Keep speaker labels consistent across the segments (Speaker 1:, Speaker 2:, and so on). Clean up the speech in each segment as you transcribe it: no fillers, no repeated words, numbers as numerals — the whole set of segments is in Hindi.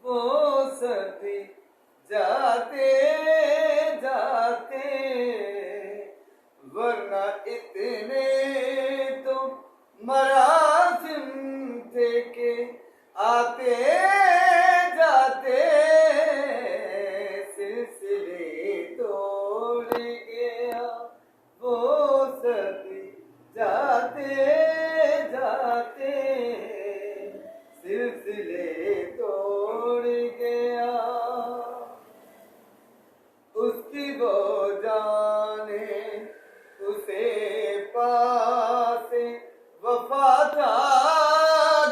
Speaker 1: वो सदी जाते जाते, वरना इतने तो मरासिम थे के आते जाते सिलसिले तोड़ गया वो सदी जाते जाते सिलसिले तोड़ गया। उसकी वो जाने उसे पासे वफा था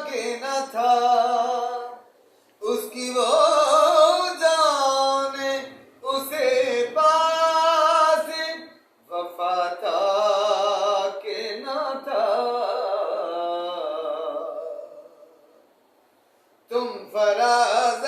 Speaker 1: कि न था, उसकी वो जाने उसे पासे वफा था कि न था। तुम फराज